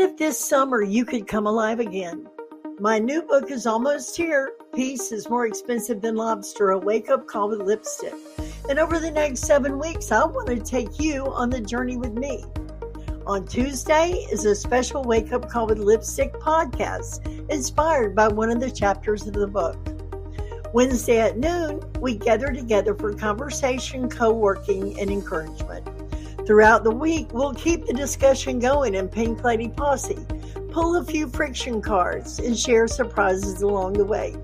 If this summer you could come alive again? My new book is almost here. Peace is more expensive than lobster, a wake-up call with lipstick. And over the next 7 weeks, I want to take you on the journey with me. On Tuesday is a special wake-up call with lipstick podcast inspired by one of the chapters of the book. Wednesday at noon, we gather together for conversation, co-working, and encouragement. Throughout the week, we'll keep the discussion going in Pink Lady Posse, pull a few friction cards, and share surprises along the way.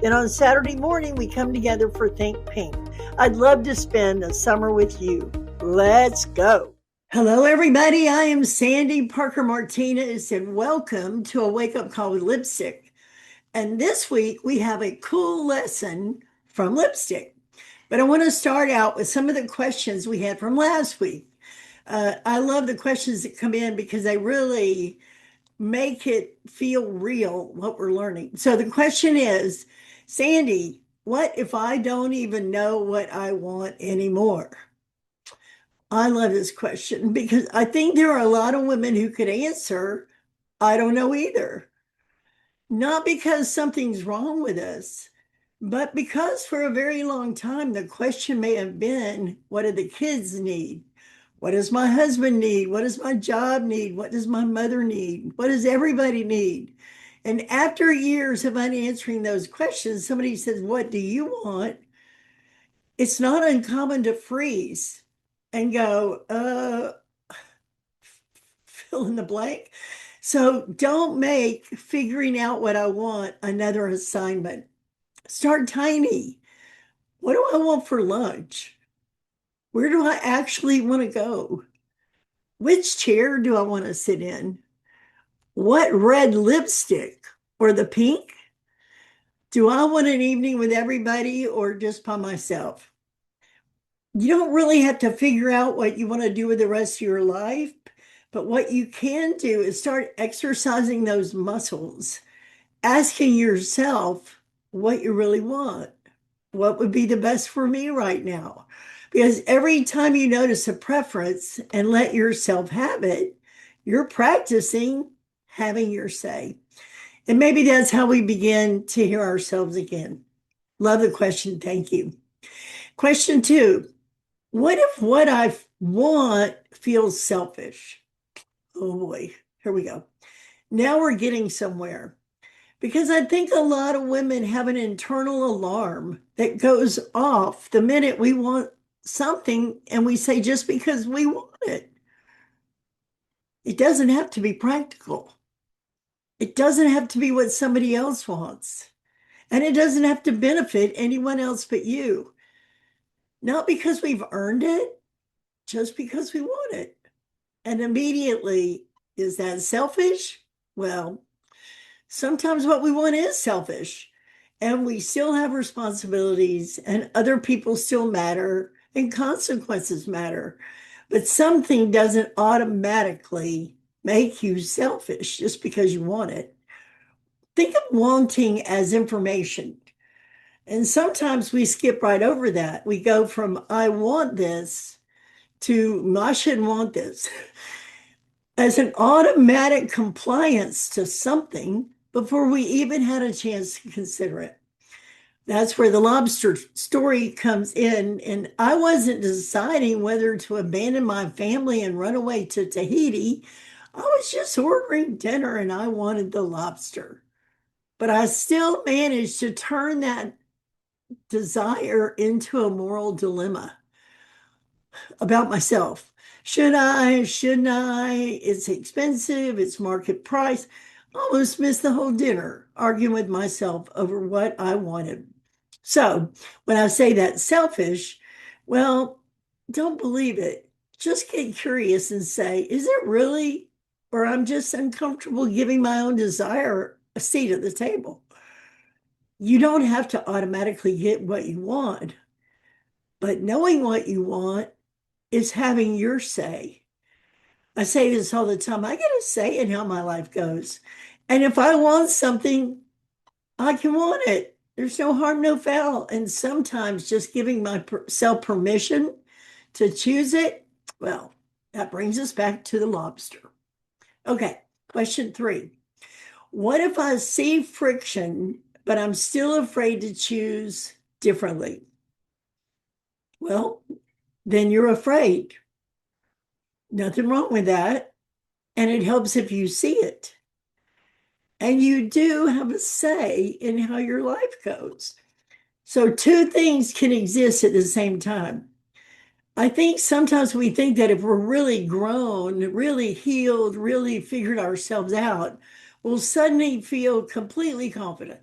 Then on Saturday morning, we come together for Think Pink. I'd love to spend a summer with you. Let's go. Hello, everybody. I am Sandy Parker Martinez, and welcome to a wake-up call with lipstick. And this week, we have a cool lesson from lipstick. But I want to start out with some of the questions we had from last week. I love the questions that come in because they really make it feel real, what we're learning. So the question is, Sandy, what if I don't even know what I want anymore? I love this question because I think there are a lot of women who could answer, I don't know either. Not because something's wrong with us, but because for a very long time, the question may have been, what do the kids need? What does my husband need? What does my job need? What does my mother need? What does everybody need? And after years of unanswering those questions, somebody says, what do you want? It's not uncommon to freeze and go, fill in the blank. So don't make figuring out what I want another assignment. Start tiny. What do I want for lunch? Where do I actually want to go? Which chair do I want to sit in? What red lipstick or the pink? Do I want an evening with everybody or just by myself? You don't really have to figure out what you want to do with the rest of your life, but what you can do is start exercising those muscles, asking yourself what you really want. What would be the best for me right now? Because every time you notice a preference and let yourself have it, you're practicing having your say. And maybe that's how we begin to hear ourselves again. Love the question. Thank you. Question 2, what if what I want feels selfish? Oh boy, here we go. Now we're getting somewhere. Because I think a lot of women have an internal alarm that goes off the minute we want something and we say just because we want it. It doesn't have to be practical. It doesn't have to be what somebody else wants. And it doesn't have to benefit anyone else but you. Not because we've earned it, just because we want it. And immediately, is that selfish? Well, sometimes what we want is selfish, and we still have responsibilities, and other people still matter, and consequences matter. But something doesn't automatically make you selfish just because you want it. Think of wanting as information. And sometimes we skip right over that. We go from, I want this, to, I shouldn't want this, as an automatic compliance to something before we even had a chance to consider it. That's where the lobster story comes in. And I wasn't deciding whether to abandon my family and run away to Tahiti. I was just ordering dinner and I wanted the lobster. But I still managed to turn that desire into a moral dilemma about myself. Should I? Shouldn't I? It's expensive. It's market price. Almost missed the whole dinner arguing with myself over what I wanted. So when I say that's selfish, well, don't believe it. Just get curious and say, is it really? Or I'm just uncomfortable giving my own desire a seat at the table. You don't have to automatically get what you want, but knowing what you want is having your say. I say this all the time. I get a say in how my life goes. And if I want something, I can want it. There's no harm, no foul. And sometimes just giving myself permission to choose it, well, that brings us back to the lobster. Okay, Question three. What if I see friction, but I'm still afraid to choose differently? Well, then you're afraid. Nothing wrong with that. And it helps if you see it. And you do have a say in how your life goes. So, two things can exist at the same time. I think sometimes we think that if we're really grown, really healed, really figured ourselves out, we'll suddenly feel completely confident.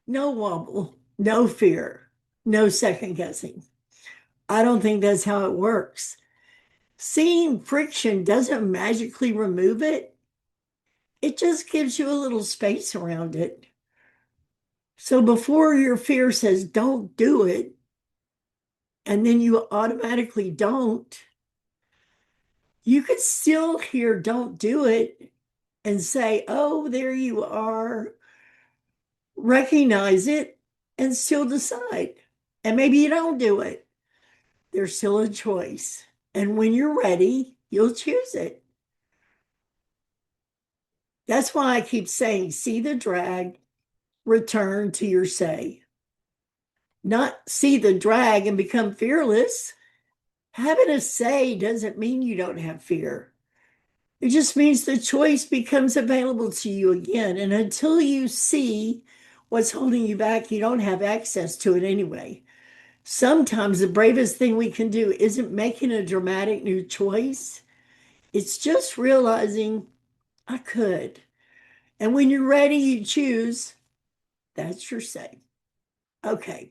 No wobble, no fear, no second guessing. I don't think that's how it works. Seeing friction doesn't magically remove it, it just gives you a little space around it. So before your fear says, don't do it, and then you automatically don't, you could still hear, don't do it, and say, oh, there you are, recognize it, and still decide. And maybe you don't do it. There's still a choice. And when you're ready, you'll choose it. That's why I keep saying, see the drag, return to your say. Not see the drag and become fearless. Having a say doesn't mean you don't have fear. It just means the choice becomes available to you again. And until you see what's holding you back, you don't have access to it anyway. Sometimes the bravest thing we can do isn't making a dramatic new choice, it's just realizing I could. And when you're ready, you choose. That's your say. Okay.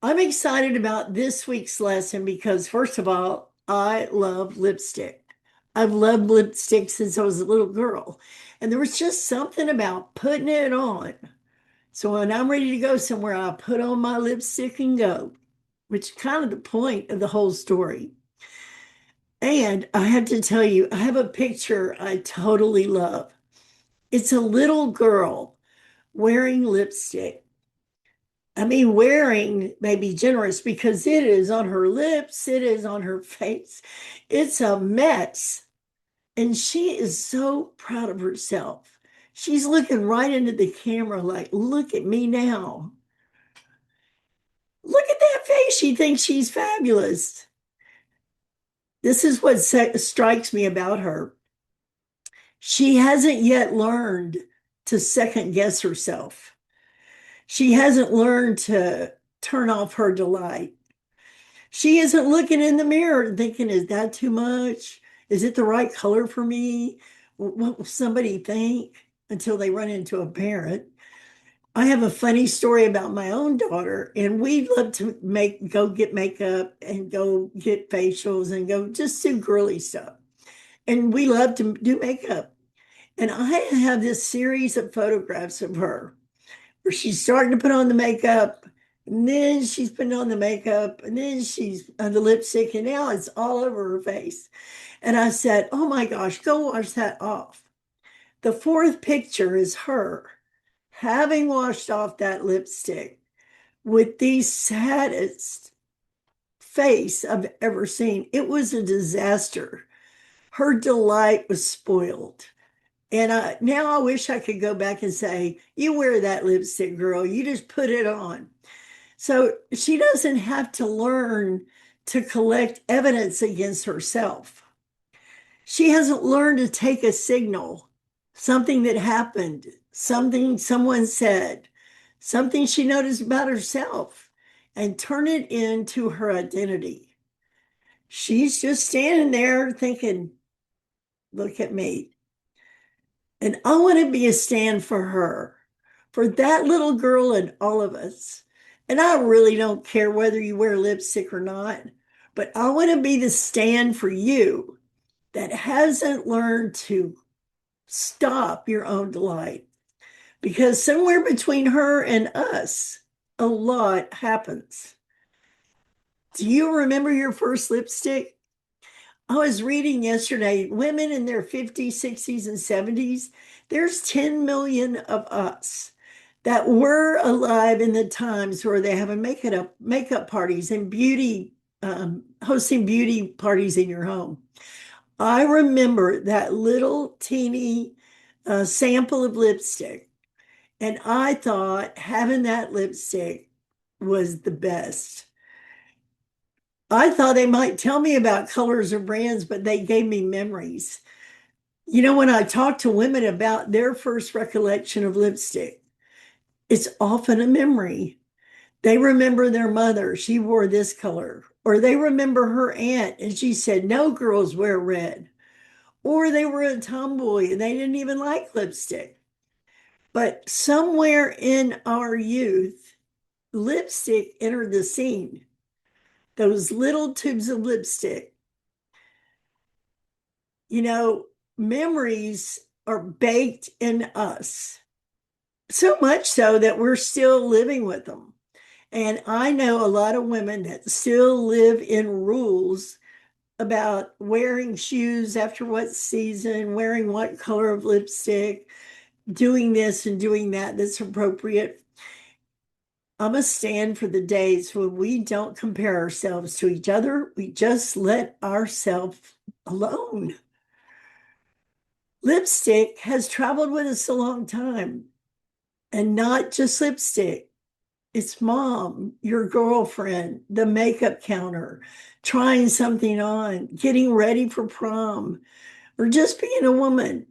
I'm excited about this week's lesson because, first of all, I love lipstick. I've loved lipstick since I was a little girl. And there was just something about putting it on. So when I'm ready to go somewhere, I put on my lipstick and go, which is kind of the point of the whole story. And I have to tell you, I have a picture I totally love. It's a little girl wearing lipstick. I mean, wearing may be generous because it is on her lips, it is on her face. It's a mess. And she is so proud of herself. She's looking right into the camera like, look at me now. Look at that face. She thinks she's fabulous. This is what strikes me about her. She hasn't yet learned to second guess herself. She hasn't learned to turn off her delight. She isn't looking in the mirror and thinking, is that too much? Is it the right color for me? What will somebody think? Until they run into a parent. I have a funny story about my own daughter, and we love to go get makeup and go get facials and go just do girly stuff. And we love to do makeup. And I have this series of photographs of her where she's starting to put on the makeup, and then she's putting on the makeup, and then she's on the lipstick, and now it's all over her face. And I said, oh my gosh, go wash that off. The fourth picture is her having washed off that lipstick with the saddest face I've ever seen. It was a disaster. Her delight was spoiled. And now I wish I could go back and say, you wear that lipstick, girl. You just put it on. So she doesn't have to learn to collect evidence against herself. She hasn't learned to take a signal, something that happened, something someone said, something she noticed about herself, and turn it into her identity. She's just standing there thinking, look at me. And I want to be a stand for her, for that little girl and all of us. And I really don't care whether you wear lipstick or not, but I want to be the stand for you that hasn't learned to stop your own delight. Because somewhere between her and us, a lot happens. Do you remember your first lipstick? I was reading yesterday, women in their 50s, 60s, and 70s, there's 10 million of us that were alive in the times where they have makeup parties and beauty, hosting beauty parties in your home. I remember that little teeny a sample of lipstick. And I thought having that lipstick was the best. I thought they might tell me about colors or brands, but they gave me memories. When I talk to women about their first recollection of lipstick, it's often a memory. They remember their mother, she wore this color, or they remember her aunt and she said, no girls wear red, or they were a tomboy and they didn't even like lipstick. But somewhere in our youth, lipstick entered the scene. Those little tubes of lipstick, you know, memories are baked in us. So much so that we're still living with them. And I know a lot of women that still live in rules about wearing shoes after what season, wearing what color of lipstick, doing this and doing that that's appropriate. I'm a stand for the days when we don't compare ourselves to each other. We just let ourselves alone. Lipstick has traveled with us a long time, and not just lipstick. It's mom, your girlfriend, the makeup counter, trying something on, getting ready for prom, or just being a woman.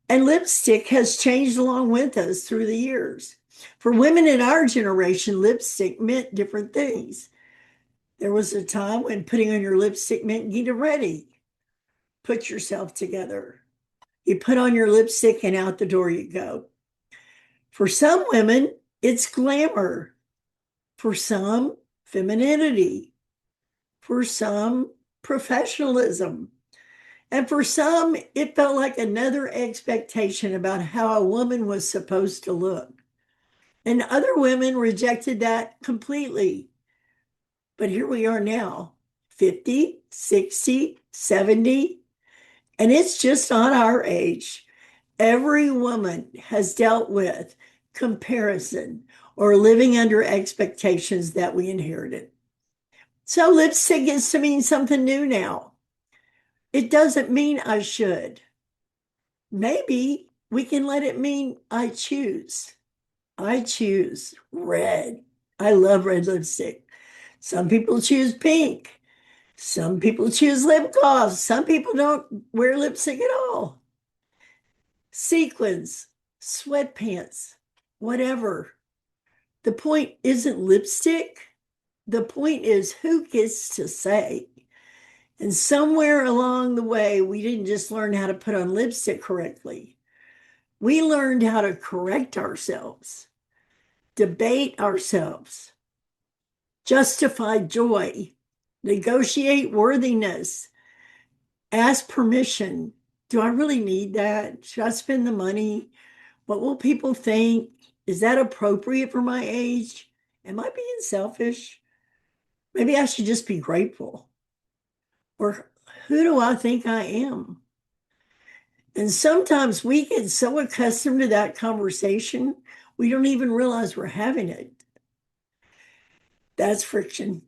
And lipstick has changed along with us through the years. For women in our generation, lipstick meant different things. There was a time when putting on your lipstick meant getting ready, put yourself together. You put on your lipstick and out the door you go. For some women, it's glamour. For some, femininity. For some, professionalism. And for some, it felt like another expectation about how a woman was supposed to look. And other women rejected that completely. But here we are now, 50, 60, 70, and it's just not our age. Every woman has dealt with comparison or living under expectations that we inherited. So lipstick gets to mean something new now. It doesn't mean I should. Maybe we can let it mean I choose. I choose red. I love red lipstick. Some people choose pink. Some people choose lip gloss. Some people don't wear lipstick at all. Sequins, sweatpants, whatever. The point isn't lipstick. The point is who gets to say. And somewhere along the way, we didn't just learn how to put on lipstick correctly. We learned how to correct ourselves, debate ourselves, justify joy, negotiate worthiness, ask permission. Do I really need that? Should I spend the money? What will people think? Is that appropriate for my age? Am I being selfish? Maybe I should just be grateful. Or who do I think I am? And sometimes we get so accustomed to that conversation, we don't even realize we're having it. That's friction.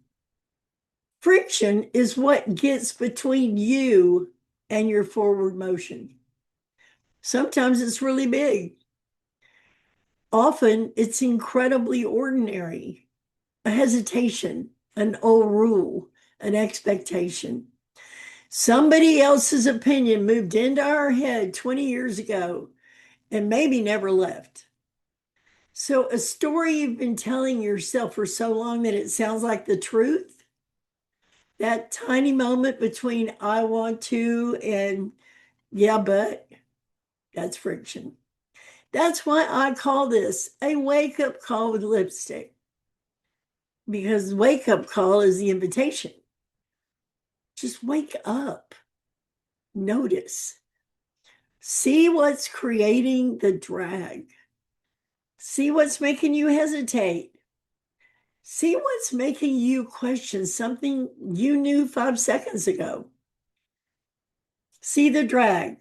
Friction is what gets between you and your forward motion. Sometimes it's really big. Often it's incredibly ordinary, a hesitation, an old rule, an expectation. Somebody else's opinion moved into our head 20 years ago and maybe never left. So, a story you've been telling yourself for so long that it sounds like the truth, that tiny moment between I want to and yeah, but that's friction. That's why I call this a wake up call with lipstick, because wake up call is the invitation. Just wake up, notice, see what's creating the drag, see what's making you hesitate, see what's making you question something you knew 5 seconds ago. See the drag.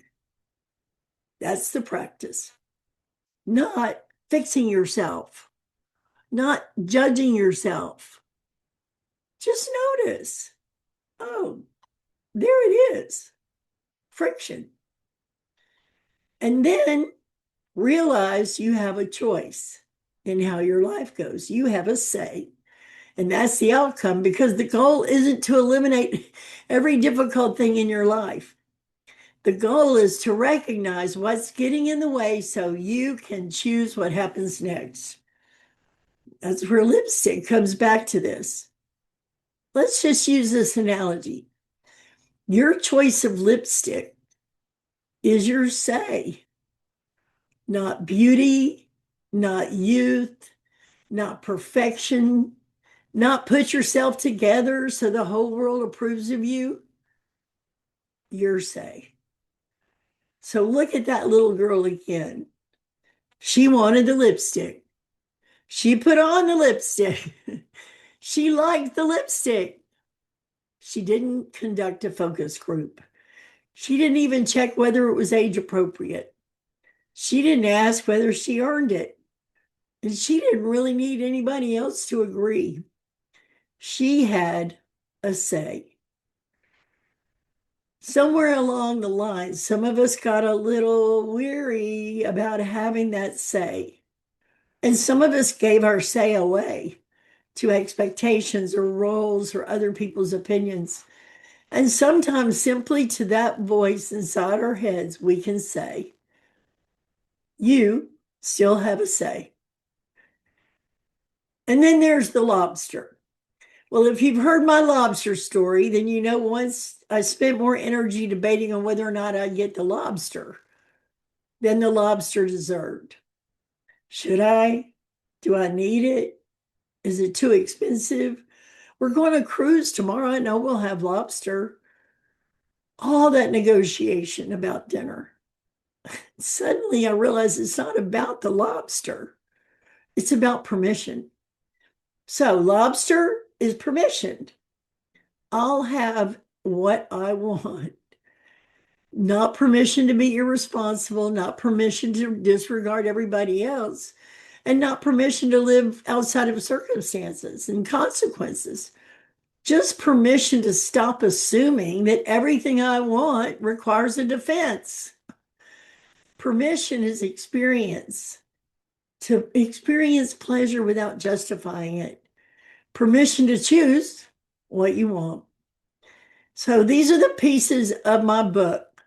That's the practice. Not fixing yourself, not judging yourself. Just notice. Oh, there it is. Friction. And then realize you have a choice in how your life goes. You have a say, and that's the outcome because the goal isn't to eliminate every difficult thing in your life. The goal is to recognize what's getting in the way so you can choose what happens next. That's where lipstick comes back to this. Let's just use this analogy. Your choice of lipstick is your say, not beauty, not youth, not perfection, not put yourself together so the whole world approves of you. Your say. So look at that little girl again. She wanted the lipstick. She put on the lipstick. She liked the lipstick. She didn't conduct a focus group. She didn't even check whether it was age appropriate. She didn't ask whether she earned it. And she didn't really need anybody else to agree. She had a say. Somewhere along the line, some of us got a little weary about having that say. And some of us gave our say away to expectations or roles or other people's opinions. And sometimes simply to that voice inside our heads, we can say, you still have a say. And then there's the lobster. Well, if you've heard my lobster story, then you know once I spent more energy debating on whether or not I'd get the lobster than the lobster deserved. Should I? Do I need it? Is it too expensive? We're going to cruise tomorrow. I know we'll have lobster. All that negotiation about dinner. Suddenly I realized it's not about the lobster. It's about permission. So lobster is permission. I'll have what I want. Not permission to be irresponsible, not permission to disregard everybody else, and not permission to live outside of circumstances and consequences. Just permission to stop assuming that everything I want requires a defense. Permission is experience, to experience pleasure without justifying it. Permission to choose what you want. So these are the pieces of my book.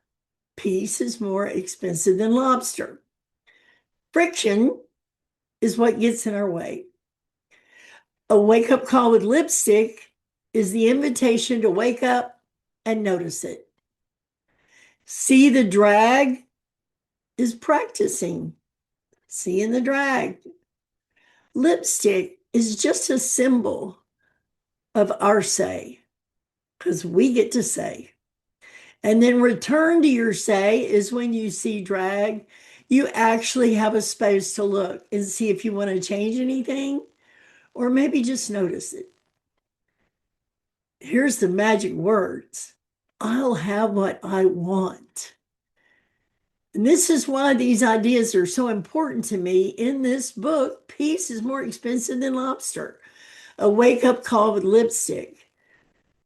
Peace is more expensive than lobster. Friction is what gets in our way. A wake-up call with lipstick is the invitation to wake up and notice it. See the drag is practicing. Seeing the drag. Lipstick is just a symbol of our say, because we get to say. And then return to your say is when you see drag, you actually have a space to look and see if you want to change anything or maybe just notice it. Here's the magic words. I'll have what I want. And this is why these ideas are so important to me in this book. Peace is more expensive than lobster. A wake-up call with lipstick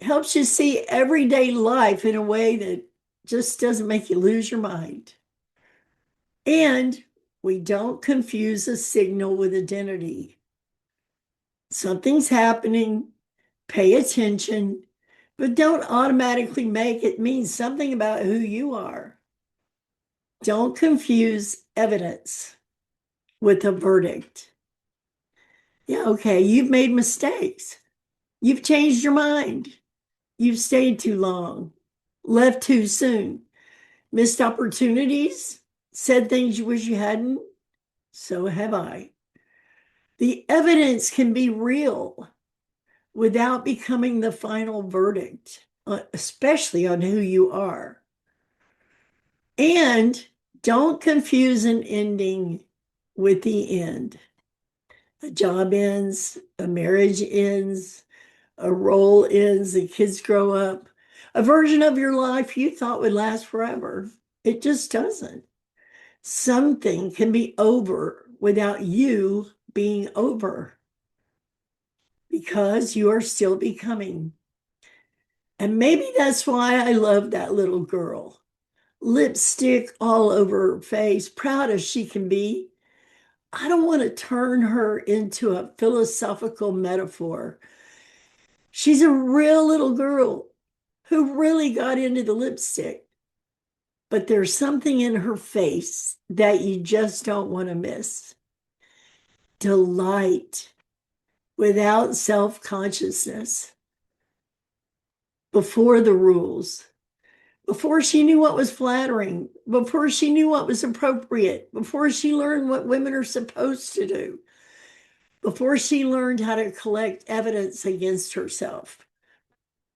helps you see everyday life in a way that just doesn't make you lose your mind. And we don't confuse a signal with identity. Something's happening, pay attention, but don't automatically make it mean something about who you are. Don't confuse evidence with a verdict. Yeah, okay, you've made mistakes. You've changed your mind. You've stayed too long, left too soon, missed opportunities, said things you wish you hadn't. So have I. The evidence can be real without becoming the final verdict, especially on who you are. And don't confuse an ending with the end. A job ends, a marriage ends, a role ends, the kids grow up. A version of your life you thought would last forever. It just doesn't. Something can be over without you being over because you are still becoming. And maybe that's why I love that little girl. lipstick all over her face, proud as she can be. I don't want to turn her into a philosophical metaphor. She's a real little girl who really got into the lipstick, but there's something in her face that you just don't want to miss. Delight without self-consciousness, before the rules, before she knew what was flattering, before she knew what was appropriate, before she learned what women are supposed to do, before she learned how to collect evidence against herself,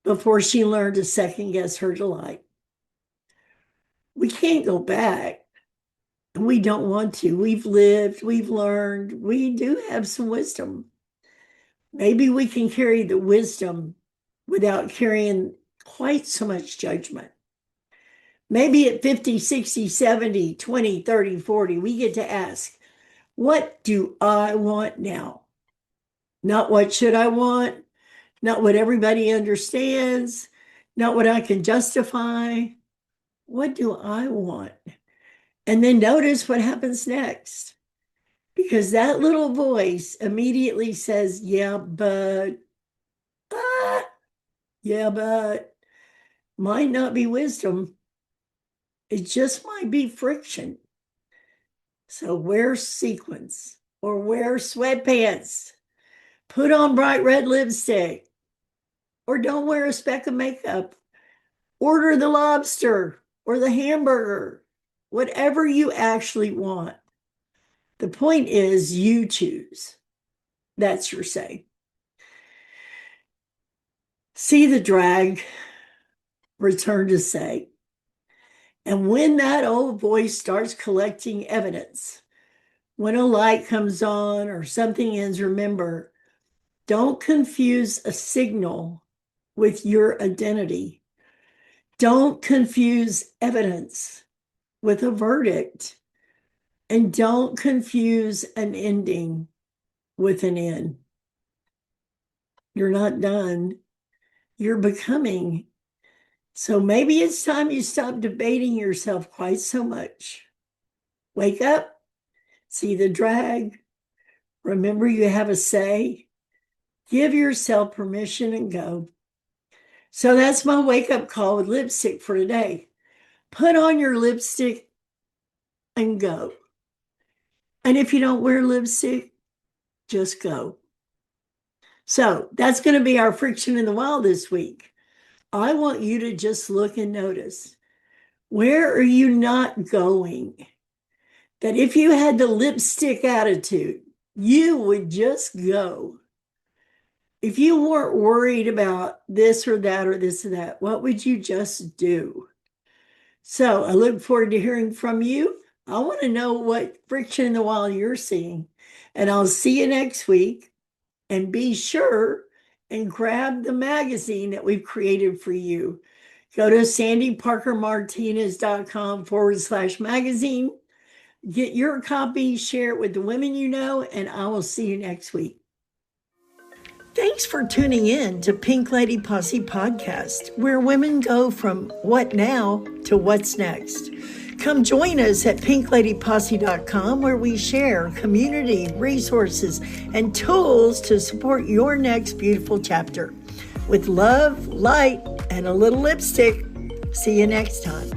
before she learned to second guess her delight. We can't go back. And we don't want to. We've lived, we've learned, we do have some wisdom. Maybe we can carry the wisdom without carrying quite so much judgment. Maybe at 50, 60, 70, 20, 30, 40, we get to ask, what do I want now? Not what should I want, not what everybody understands, not what I can justify. What do I want? And then notice what happens next. Because that little voice immediately says, yeah, but might not be wisdom. It just might be friction. So wear sequins or wear sweatpants. Put on bright red lipstick. Or don't wear a speck of makeup. Order the lobster or the hamburger. Whatever you actually want. The point is you choose. That's your say. See the drag, return to say. And when that old voice starts collecting evidence, when a light comes on or something ends, remember, don't confuse a signal with your identity. Don't confuse evidence with a verdict. And don't confuse an ending with an end. You're not done. You're becoming. So maybe it's time you stop debating yourself quite so much. Wake up, see the drag. Remember you have a say. Give yourself permission and go. So that's my wake-up call with lipstick for today. Put on your lipstick and go. And if you don't wear lipstick, just go. So that's going to be our friction in the wild this week. I want you to just look and notice, where are you not going? That if you had the lipstick attitude, you would just go. If you weren't worried about this or that or this or that, what would you just do? So I look forward to hearing from you. I want to know what friction in the wild you're seeing. And I'll see you next week. And be sure and grab the magazine that we've created for you. Go to sandyparkermartinez.com/magazine. Get your copy, share it with the women you know, and I will see you next week. Thanks for tuning in to Pink Lady Posse Podcast, where women go from what now to what's next. Come join us at pinkladyposse.com, where we share community, resources, and tools to support your next beautiful chapter. With love, light, and a little lipstick. See you next time.